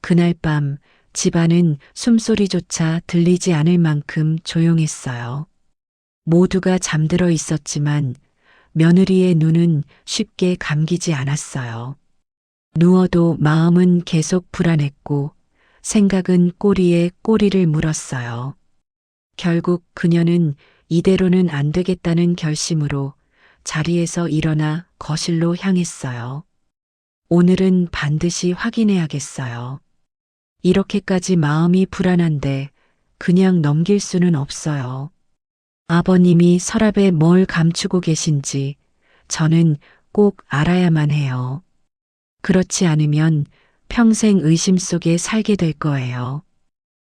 그날 밤 집안은 숨소리조차 들리지 않을 만큼 조용했어요. 모두가 잠들어 있었지만 며느리의 눈은 쉽게 감기지 않았어요. 누워도 마음은 계속 불안했고 생각은 꼬리에 꼬리를 물었어요. 결국 그녀는 이대로는 안 되겠다는 결심으로 자리에서 일어나 거실로 향했어요. 오늘은 반드시 확인해야겠어요. 이렇게까지 마음이 불안한데 그냥 넘길 수는 없어요. 아버님이 서랍에 뭘 감추고 계신지 저는 꼭 알아야만 해요. 그렇지 않으면 평생 의심 속에 살게 될 거예요.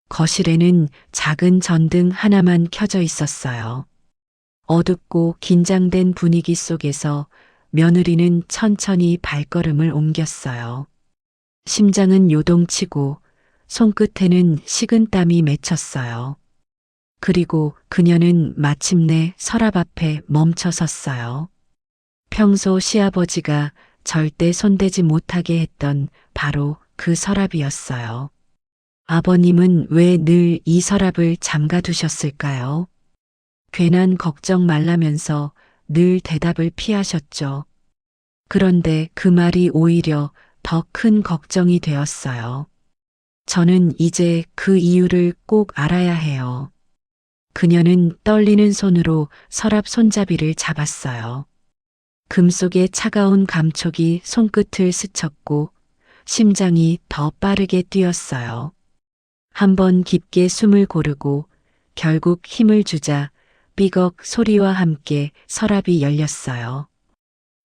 거실에는 작은 전등 하나만 켜져 있었어요. 어둡고 긴장된 분위기 속에서 며느리는 천천히 발걸음을 옮겼어요. 심장은 요동치고 손끝에는 식은땀이 맺혔어요. 그리고 그녀는 마침내 서랍 앞에 멈춰 섰어요. 평소 시아버지가 절대 손대지 못하게 했던 바로 그 서랍이었어요. 아버님은 왜 늘 이 서랍을 잠가 두셨을까요? 괜한 걱정 말라면서 늘 대답을 피하셨죠. 그런데 그 말이 오히려 더 큰 걱정이 되었어요. 저는 이제 그 이유를 꼭 알아야 해요. 그녀는 떨리는 손으로 서랍 손잡이를 잡았어요. 금속의 차가운 감촉이 손끝을 스쳤고 심장이 더 빠르게 뛰었어요. 한번 깊게 숨을 고르고 결국 힘을 주자 삐걱 소리와 함께 서랍이 열렸어요.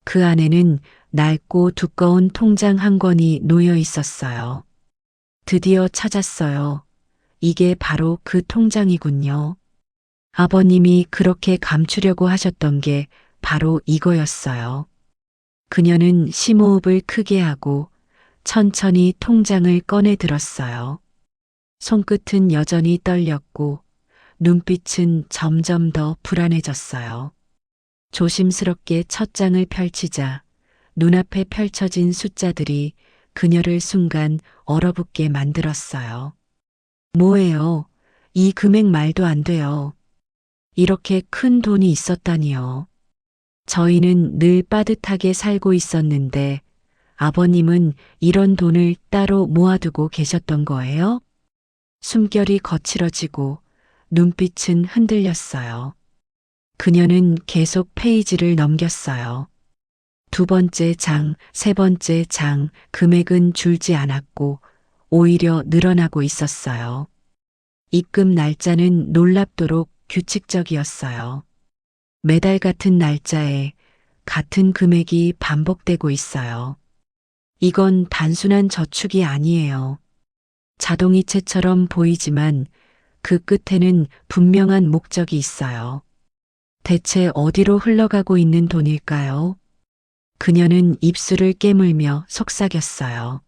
그 안에는 낡고 두꺼운 통장 한 권이 놓여 있었어요. 드디어 찾았어요. 이게 바로 그 통장이군요. 아버님이 그렇게 감추려고 하셨던 게 바로 이거였어요. 그녀는 심호흡을 크게 하고 천천히 통장을 꺼내 들었어요. 손끝은 여전히 떨렸고 눈빛은 점점 더 불안해졌어요. 조심스럽게 첫 장을 펼치자 눈앞에 펼쳐진 숫자들이 그녀를 순간 얼어붙게 만들었어요. 뭐예요? 이 금액 말도 안 돼요. 이렇게 큰 돈이 있었다니요. 저희는 늘 빠듯하게 살고 있었는데 아버님은 이런 돈을 따로 모아두고 계셨던 거예요? 숨결이 거칠어지고 눈빛은 흔들렸어요. 그녀는 계속 페이지를 넘겼어요. 두 번째 장, 세 번째 장, 금액은 줄지 않았고 오히려 늘어나고 있었어요. 입금 날짜는 놀랍도록 규칙적이었어요. 매달 같은 날짜에 같은 금액이 반복되고 있어요. 이건 단순한 저축이 아니에요. 자동이체처럼 보이지만 그 끝에는 분명한 목적이 있어요. 대체 어디로 흘러가고 있는 돈일까요? 그녀는 입술을 깨물며 속삭였어요.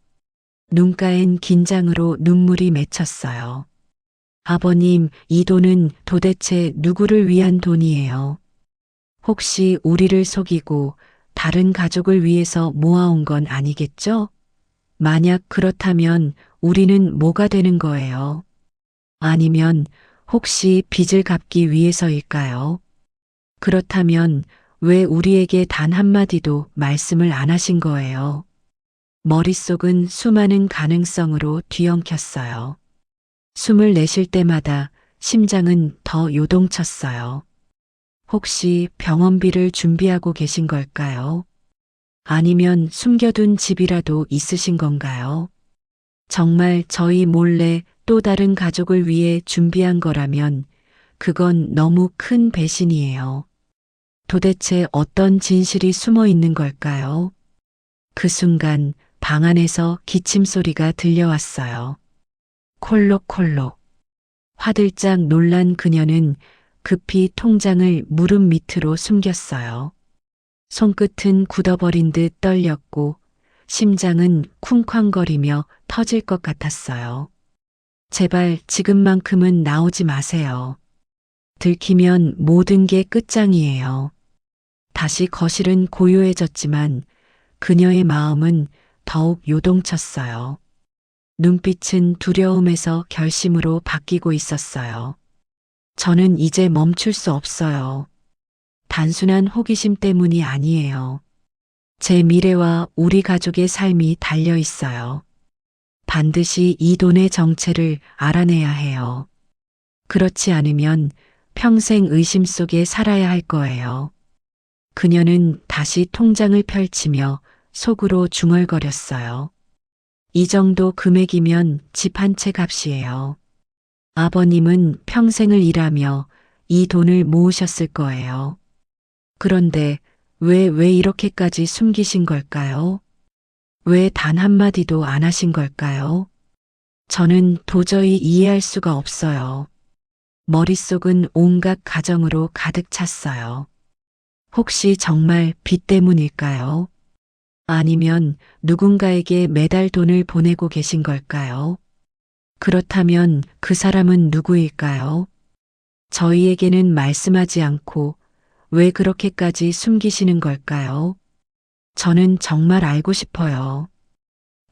눈가엔 긴장으로 눈물이 맺혔어요. 아버님, 이 돈은 도대체 누구를 위한 돈이에요? 혹시 우리를 속이고 다른 가족을 위해서 모아온 건 아니겠죠? 만약 그렇다면 우리는 뭐가 되는 거예요? 아니면 혹시 빚을 갚기 위해서일까요? 그렇다면 왜 우리에게 단 한마디도 말씀을 안 하신 거예요? 머릿속은 수많은 가능성으로 뒤엉켰어요. 숨을 내쉴 때마다 심장은 더 요동쳤어요. 혹시 병원비를 준비하고 계신 걸까요? 아니면 숨겨둔 집이라도 있으신 건가요? 정말 저희 몰래 또 다른 가족을 위해 준비한 거라면 그건 너무 큰 배신이에요. 도대체 어떤 진실이 숨어 있는 걸까요? 그 순간 방 안에서 기침 소리가 들려왔어요. 콜록콜록. 화들짝 놀란 그녀는 급히 통장을 무릎 밑으로 숨겼어요. 손끝은 굳어버린 듯 떨렸고 심장은 쿵쾅거리며 터질 것 같았어요. 제발 지금만큼은 나오지 마세요. 들키면 모든 게 끝장이에요. 다시 거실은 고요해졌지만 그녀의 마음은 더욱 요동쳤어요. 눈빛은 두려움에서 결심으로 바뀌고 있었어요. 저는 이제 멈출 수 없어요. 단순한 호기심 때문이 아니에요. 제 미래와 우리 가족의 삶이 달려 있어요. 반드시 이 돈의 정체를 알아내야 해요. 그렇지 않으면 평생 의심 속에 살아야 할 거예요. 그녀는 다시 통장을 펼치며 속으로 중얼거렸어요. 이 정도 금액이면 집 한 채 값이에요. 아버님은 평생을 일하며 이 돈을 모으셨을 거예요. 그런데 왜 이렇게까지 숨기신 걸까요? 왜 단 한마디도 안 하신 걸까요? 저는 도저히 이해할 수가 없어요. 머릿속은 온갖 가정으로 가득 찼어요. 혹시 정말 빚 때문일까요? 아니면 누군가에게 매달 돈을 보내고 계신 걸까요? 그렇다면 그 사람은 누구일까요? 저희에게는 말씀하지 않고 왜 그렇게까지 숨기시는 걸까요? 저는 정말 알고 싶어요.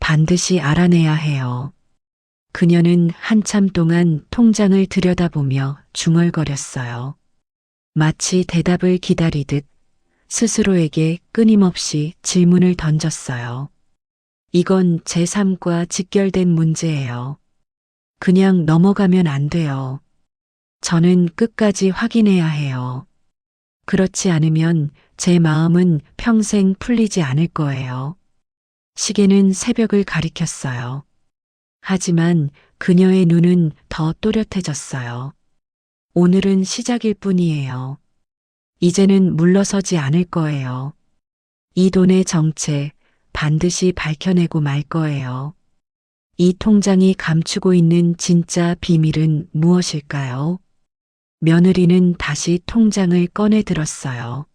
반드시 알아내야 해요. 그녀는 한참 동안 통장을 들여다보며 중얼거렸어요. 마치 대답을 기다리듯 스스로에게 끊임없이 질문을 던졌어요. 이건 제 삶과 직결된 문제예요. 그냥 넘어가면 안 돼요. 저는 끝까지 확인해야 해요. 그렇지 않으면 제 마음은 평생 풀리지 않을 거예요. 시계는 새벽을 가리켰어요. 하지만 그녀의 눈은 더 또렷해졌어요. 오늘은 시작일 뿐이에요. 이제는 물러서지 않을 거예요. 이 돈의 정체 반드시 밝혀내고 말 거예요. 이 통장이 감추고 있는 진짜 비밀은 무엇일까요? 며느리는 다시 통장을 꺼내 들었어요.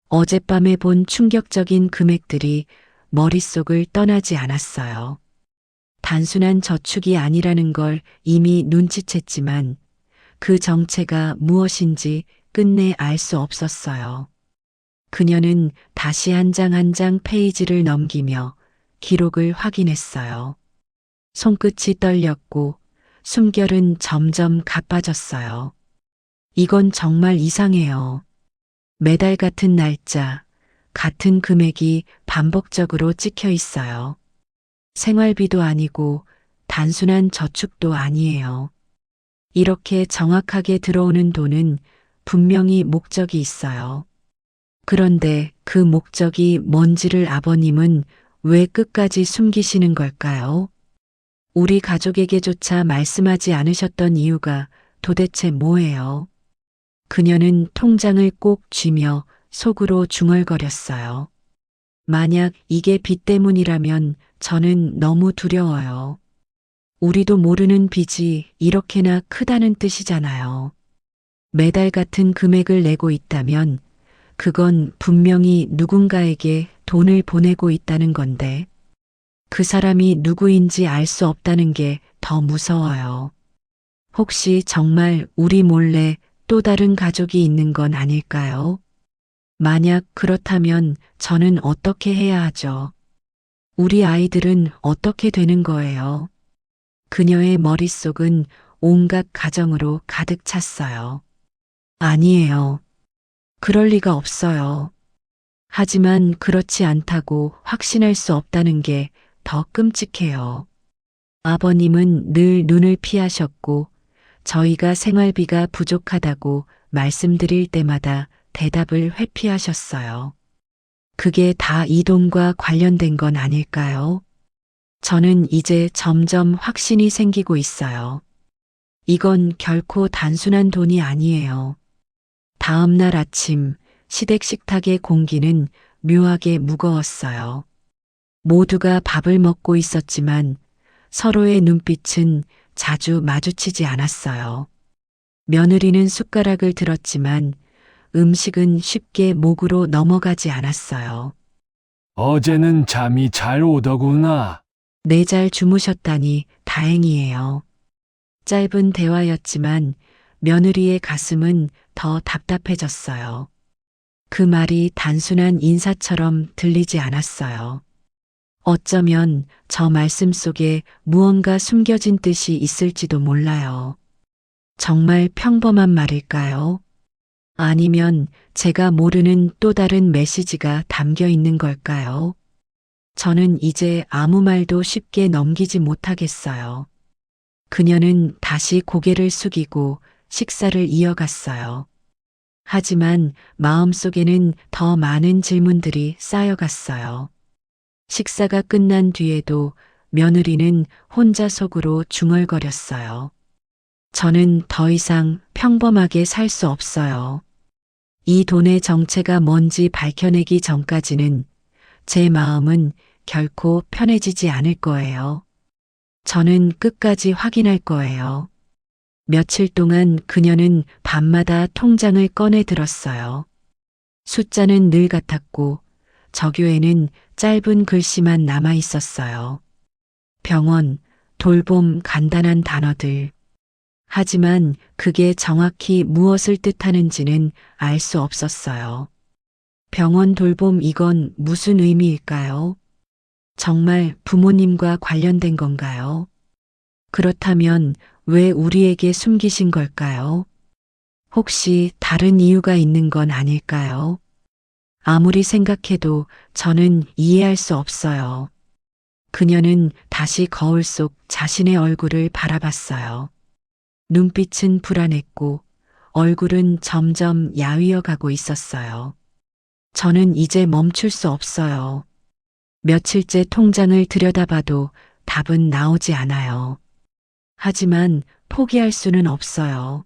어젯밤에 본 충격적인 금액들이 머릿속을 떠나지 않았어요. 단순한 저축이 아니라는 걸 이미 눈치챘지만 그 정체가 무엇인지 끝내 알 수 없었어요. 그녀는 다시 한 장 한 장 페이지를 넘기며 기록을 확인했어요. 손끝이 떨렸고 숨결은 점점 가빠졌어요. 이건 정말 이상해요. 매달 같은 날짜, 같은 금액이 반복적으로 찍혀 있어요. 생활비도 아니고 단순한 저축도 아니에요. 이렇게 정확하게 들어오는 돈은 분명히 목적이 있어요. 그런데 그 목적이 뭔지를 아버님은 왜 끝까지 숨기시는 걸까요? 우리 가족에게조차 말씀하지 않으셨던 이유가 도대체 뭐예요? 그녀는 통장을 꼭 쥐며 속으로 중얼거렸어요. 만약 이게 빚 때문이라면 저는 너무 두려워요. 우리도 모르는 빚이 이렇게나 크다는 뜻이잖아요. 매달 같은 금액을 내고 있다면 그건 분명히 누군가에게 돈을 보내고 있다는 건데 그 사람이 누구인지 알 수 없다는 게 더 무서워요. 혹시 정말 우리 몰래 또 다른 가족이 있는 건 아닐까요? 만약 그렇다면 저는 어떻게 해야 하죠? 우리 아이들은 어떻게 되는 거예요? 그녀의 머릿속은 온갖 가정으로 가득 찼어요. 아니에요. 그럴 리가 없어요. 하지만 그렇지 않다고 확신할 수 없다는 게 더 끔찍해요. 아버님은 늘 눈을 피하셨고 저희가 생활비가 부족하다고 말씀드릴 때마다 대답을 회피하셨어요. 그게 다 이 돈과 관련된 건 아닐까요? 저는 이제 점점 확신이 생기고 있어요. 이건 결코 단순한 돈이 아니에요. 다음 날 아침 시댁 식탁의 공기는 묘하게 무거웠어요. 모두가 밥을 먹고 있었지만 서로의 눈빛은 자주 마주치지 않았어요. 며느리는 숟가락을 들었지만 음식은 쉽게 목으로 넘어가지 않았어요. 어제는 잠이 잘 오더구나. 네, 잘 주무셨다니 다행이에요. 짧은 대화였지만 며느리의 가슴은 더 답답해졌어요. 그 말이 단순한 인사처럼 들리지 않았어요. 어쩌면 저 말씀 속에 무언가 숨겨진 뜻이 있을지도 몰라요. 정말 평범한 말일까요? 아니면 제가 모르는 또 다른 메시지가 담겨 있는 걸까요? 저는 이제 아무 말도 쉽게 넘기지 못하겠어요. 그녀는 다시 고개를 숙이고 식사를 이어갔어요. 하지만 마음속에는 더 많은 질문들이 쌓여갔어요. 식사가 끝난 뒤에도 며느리는 혼자 속으로 중얼거렸어요. 저는 더 이상 평범하게 살 수 없어요. 이 돈의 정체가 뭔지 밝혀내기 전까지는 제 마음은 결코 편해지지 않을 거예요. 저는 끝까지 확인할 거예요. 며칠 동안 그녀는 밤마다 통장을 꺼내 들었어요. 숫자는 늘 같았고 저교에는 짧은 글씨만 남아 있었어요. 병원, 돌봄, 간단한 단어들. 하지만 그게 정확히 무엇을 뜻하는지는 알 수 없었어요. 병원 돌봄 이건 무슨 의미일까요? 정말 부모님과 관련된 건가요? 그렇다면 왜 우리에게 숨기신 걸까요? 혹시 다른 이유가 있는 건 아닐까요? 아무리 생각해도 저는 이해할 수 없어요. 그녀는 다시 거울 속 자신의 얼굴을 바라봤어요. 눈빛은 불안했고 얼굴은 점점 야위어 가고 있었어요. 저는 이제 멈출 수 없어요. 며칠째 통장을 들여다봐도 답은 나오지 않아요. 하지만 포기할 수는 없어요.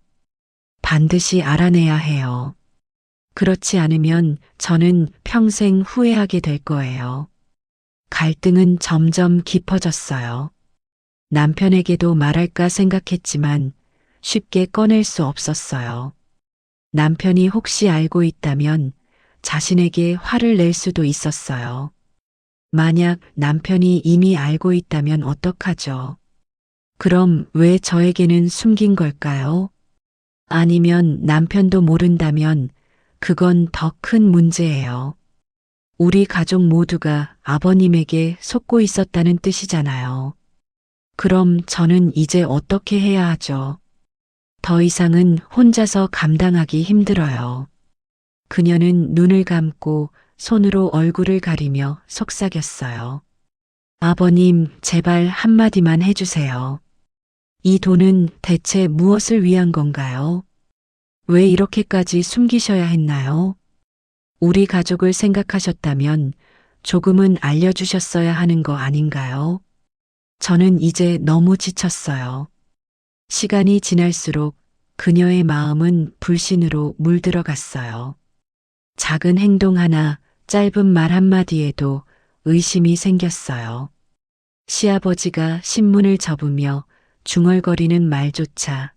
반드시 알아내야 해요. 그렇지 않으면 저는 평생 후회하게 될 거예요. 갈등은 점점 깊어졌어요. 남편에게도 말할까 생각했지만 쉽게 꺼낼 수 없었어요. 남편이 혹시 알고 있다면 자신에게 화를 낼 수도 있었어요. 만약 남편이 이미 알고 있다면 어떡하죠? 그럼 왜 저에게는 숨긴 걸까요? 아니면 남편도 모른다면 그건 더 큰 문제예요. 우리 가족 모두가 아버님에게 속고 있었다는 뜻이잖아요. 그럼 저는 이제 어떻게 해야 하죠? 더 이상은 혼자서 감당하기 힘들어요. 그녀는 눈을 감고 손으로 얼굴을 가리며 속삭였어요. 아버님, 제발 한마디만 해주세요. 이 돈은 대체 무엇을 위한 건가요? 왜 이렇게까지 숨기셔야 했나요? 우리 가족을 생각하셨다면 조금은 알려주셨어야 하는 거 아닌가요? 저는 이제 너무 지쳤어요. 시간이 지날수록 그녀의 마음은 불신으로 물들어갔어요. 작은 행동 하나, 짧은 말 한마디에도 의심이 생겼어요. 시아버지가 신문을 접으며 중얼거리는 말조차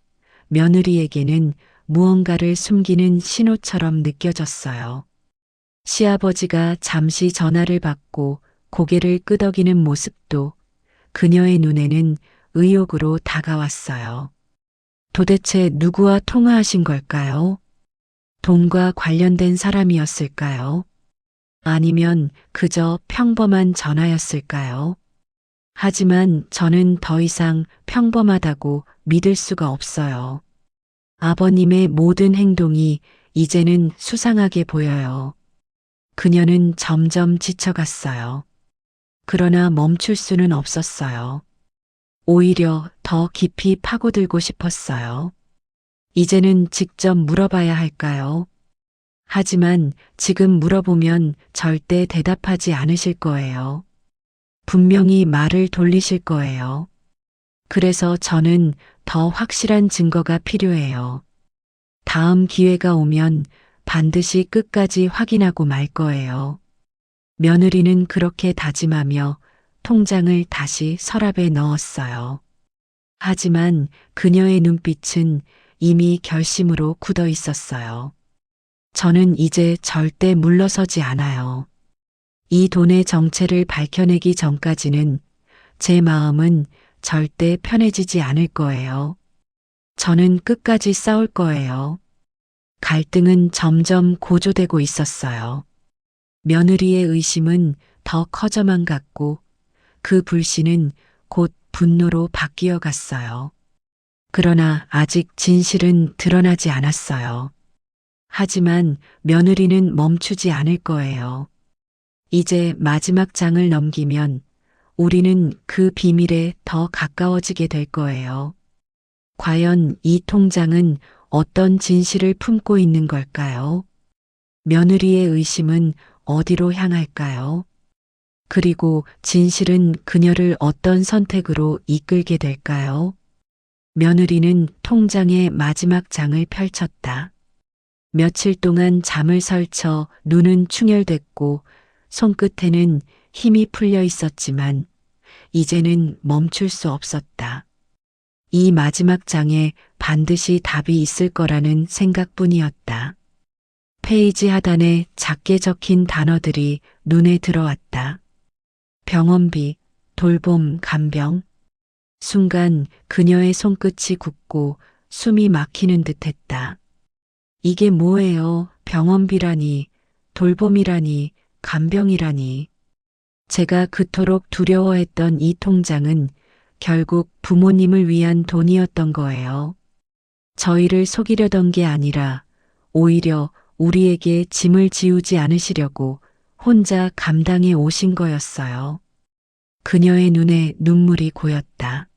며느리에게는 무언가를 숨기는 신호처럼 느껴졌어요. 시아버지가 잠시 전화를 받고 고개를 끄덕이는 모습도 그녀의 눈에는 의욕으로 다가왔어요. 도대체 누구와 통화하신 걸까요? 돈과 관련된 사람이었을까요? 아니면 그저 평범한 전화였을까요? 하지만 저는 더 이상 평범하다고 믿을 수가 없어요. 아버님의 모든 행동이 이제는 수상하게 보여요. 그녀는 점점 지쳐갔어요. 그러나 멈출 수는 없었어요. 오히려 더 깊이 파고들고 싶었어요. 이제는 직접 물어봐야 할까요? 하지만 지금 물어보면 절대 대답하지 않으실 거예요. 분명히 말을 돌리실 거예요. 그래서 저는 더 확실한 증거가 필요해요. 다음 기회가 오면 반드시 끝까지 확인하고 말 거예요. 며느리는 그렇게 다짐하며 통장을 다시 서랍에 넣었어요. 하지만 그녀의 눈빛은 이미 결심으로 굳어 있었어요. 저는 이제 절대 물러서지 않아요. 이 돈의 정체를 밝혀내기 전까지는 제 마음은 절대 편해지지 않을 거예요. 저는 끝까지 싸울 거예요. 갈등은 점점 고조되고 있었어요. 며느리의 의심은 더 커져만 갔고 그 불신은 곧 분노로 바뀌어 갔어요. 그러나 아직 진실은 드러나지 않았어요. 하지만 며느리는 멈추지 않을 거예요. 이제 마지막 장을 넘기면 우리는 그 비밀에 더 가까워지게 될 거예요. 과연 이 통장은 어떤 진실을 품고 있는 걸까요? 며느리의 의심은 어디로 향할까요? 그리고 진실은 그녀를 어떤 선택으로 이끌게 될까요? 며느리는 통장의 마지막 장을 펼쳤다. 며칠 동안 잠을 설쳐 눈은 충혈됐고 손끝에는 힘이 풀려 있었지만 이제는 멈출 수 없었다. 이 마지막 장에 반드시 답이 있을 거라는 생각뿐이었다. 페이지 하단에 작게 적힌 단어들이 눈에 들어왔다. 병원비, 돌봄, 간병. 순간 그녀의 손끝이 굳고 숨이 막히는 듯 했다. 이게 뭐예요? 병원비라니, 돌봄이라니, 간병이라니. 제가 그토록 두려워했던 이 통장은 결국 부모님을 위한 돈이었던 거예요. 저희를 속이려던 게 아니라 오히려 우리에게 짐을 지우지 않으시려고 혼자 감당해 오신 거였어요. 그녀의 눈에 눈물이 고였다.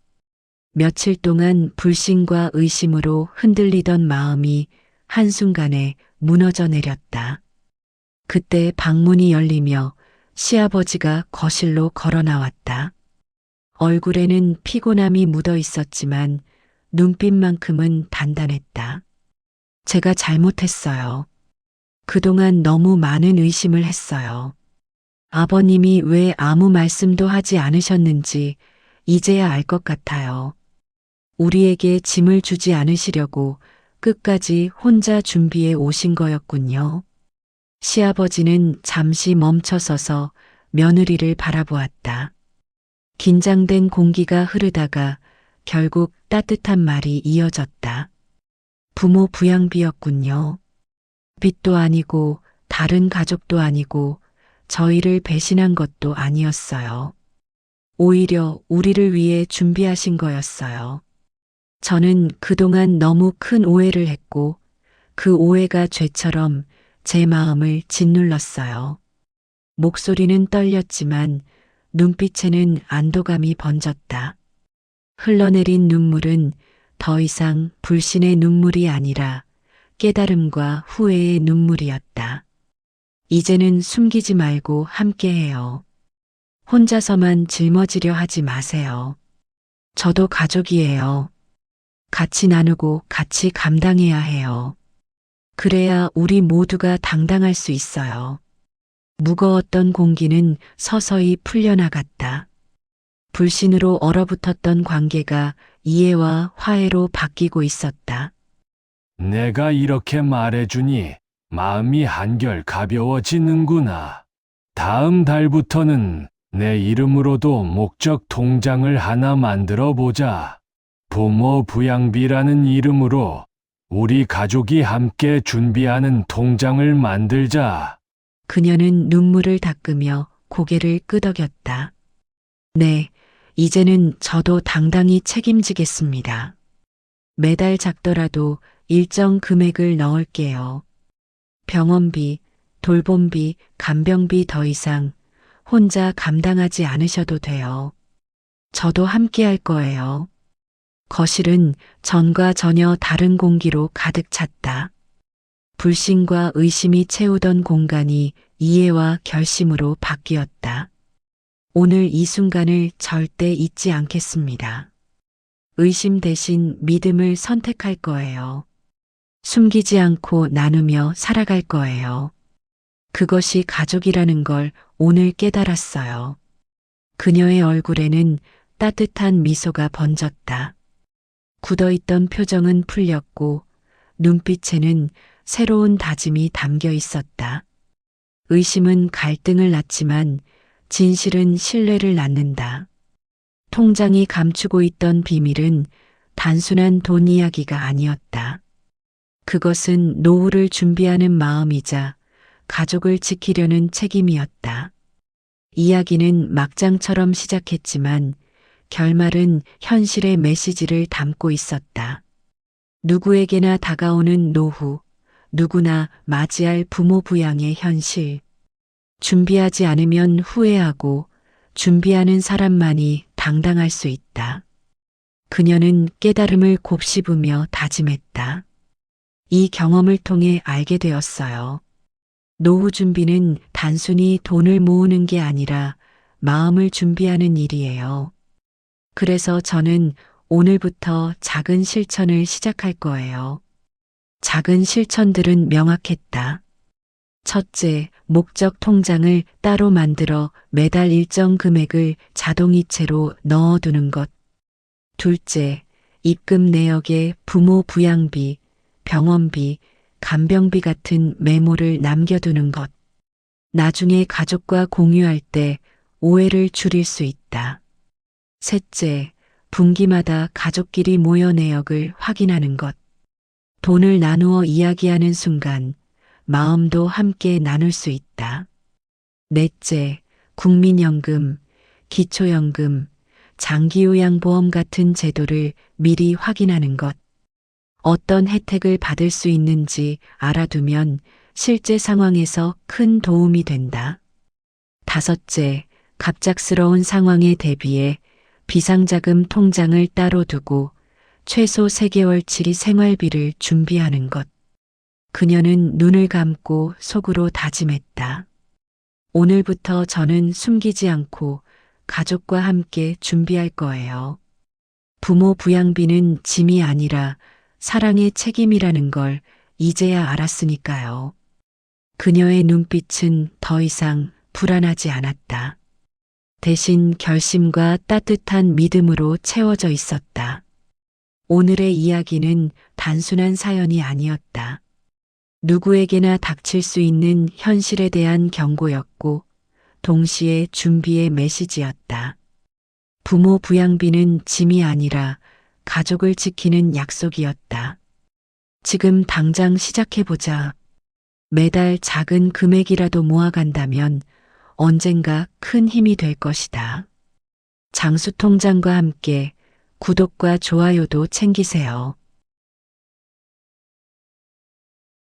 며칠 동안 불신과 의심으로 흔들리던 마음이 한순간에 무너져 내렸다. 그때 방문이 열리며 시아버지가 거실로 걸어 나왔다. 얼굴에는 피곤함이 묻어 있었지만 눈빛만큼은 단단했다. 제가 잘못했어요. 그동안 너무 많은 의심을 했어요. 아버님이 왜 아무 말씀도 하지 않으셨는지 이제야 알 것 같아요. 우리에게 짐을 주지 않으시려고 끝까지 혼자 준비해 오신 거였군요. 시아버지는 잠시 멈춰서서 며느리를 바라보았다. 긴장된 공기가 흐르다가 결국 따뜻한 말이 이어졌다. 부모 부양비였군요. 빚도 아니고 다른 가족도 아니고 저희를 배신한 것도 아니었어요. 오히려 우리를 위해 준비하신 거였어요. 저는 그동안 너무 큰 오해를 했고 그 오해가 죄처럼 제 마음을 짓눌렀어요. 목소리는 떨렸지만 눈빛에는 안도감이 번졌다. 흘러내린 눈물은 더 이상 불신의 눈물이 아니라 깨달음과 후회의 눈물이었다. 이제는 숨기지 말고 함께해요. 혼자서만 짊어지려 하지 마세요. 저도 가족이에요. 같이 나누고 같이 감당해야 해요. 그래야 우리 모두가 당당할 수 있어요. 무거웠던 공기는 서서히 풀려나갔다. 불신으로 얼어붙었던 관계가 이해와 화해로 바뀌고 있었다. 내가 이렇게 말해주니 마음이 한결 가벼워지는구나. 다음 달부터는 내 이름으로도 목적 통장을 하나 만들어 보자. 부모 부양비라는 이름으로 우리 가족이 함께 준비하는 통장을 만들자. 그녀는 눈물을 닦으며 고개를 끄덕였다. 네, 이제는 저도 당당히 책임지겠습니다. 매달 작더라도 일정 금액을 넣을게요. 병원비, 돌봄비, 간병비 더 이상 혼자 감당하지 않으셔도 돼요. 저도 함께 할 거예요. 거실은 전과 전혀 다른 공기로 가득 찼다. 불신과 의심이 채우던 공간이 이해와 결심으로 바뀌었다. 오늘 이 순간을 절대 잊지 않겠습니다. 의심 대신 믿음을 선택할 거예요. 숨기지 않고 나누며 살아갈 거예요. 그것이 가족이라는 걸 오늘 깨달았어요. 그녀의 얼굴에는 따뜻한 미소가 번졌다. 굳어있던 표정은 풀렸고 눈빛에는 새로운 다짐이 담겨 있었다. 의심은 갈등을 낳지만 진실은 신뢰를 낳는다. 통장이 감추고 있던 비밀은 단순한 돈 이야기가 아니었다. 그것은 노후를 준비하는 마음이자 가족을 지키려는 책임이었다. 이야기는 막장처럼 시작했지만 결말은 현실의 메시지를 담고 있었다. 누구에게나 다가오는 노후, 누구나 맞이할 부모 부양의 현실. 준비하지 않으면 후회하고 준비하는 사람만이 당당할 수 있다. 그녀는 깨달음을 곱씹으며 다짐했다. 이 경험을 통해 알게 되었어요. 노후 준비는 단순히 돈을 모으는 게 아니라 마음을 준비하는 일이에요. 그래서 저는 오늘부터 작은 실천을 시작할 거예요. 작은 실천들은 명확했다. 첫째, 목적 통장을 따로 만들어 매달 일정 금액을 자동이체로 넣어두는 것. 둘째, 입금 내역에 부모 부양비, 병원비, 간병비 같은 메모를 남겨두는 것. 나중에 가족과 공유할 때 오해를 줄일 수 있다. 셋째, 분기마다 가족끼리 모여 내역을 확인하는 것. 돈을 나누어 이야기하는 순간 마음도 함께 나눌 수 있다. 넷째, 국민연금, 기초연금, 장기요양보험 같은 제도를 미리 확인하는 것. 어떤 혜택을 받을 수 있는지 알아두면 실제 상황에서 큰 도움이 된다. 다섯째, 갑작스러운 상황에 대비해 비상자금 통장을 따로 두고 최소 3개월치 생활비를 준비하는 것. 그녀는 눈을 감고 속으로 다짐했다. 오늘부터 저는 숨기지 않고 가족과 함께 준비할 거예요. 부모 부양비는 짐이 아니라 사랑의 책임이라는 걸 이제야 알았으니까요. 그녀의 눈빛은 더 이상 불안하지 않았다. 대신 결심과 따뜻한 믿음으로 채워져 있었다. 오늘의 이야기는 단순한 사연이 아니었다. 누구에게나 닥칠 수 있는 현실에 대한 경고였고, 동시에 준비의 메시지였다. 부모 부양비는 짐이 아니라 가족을 지키는 약속이었다. 지금 당장 시작해보자. 매달 작은 금액이라도 모아간다면 언젠가 큰 힘이 될 것이다. 장수통장과 함께 구독과 좋아요도 챙기세요.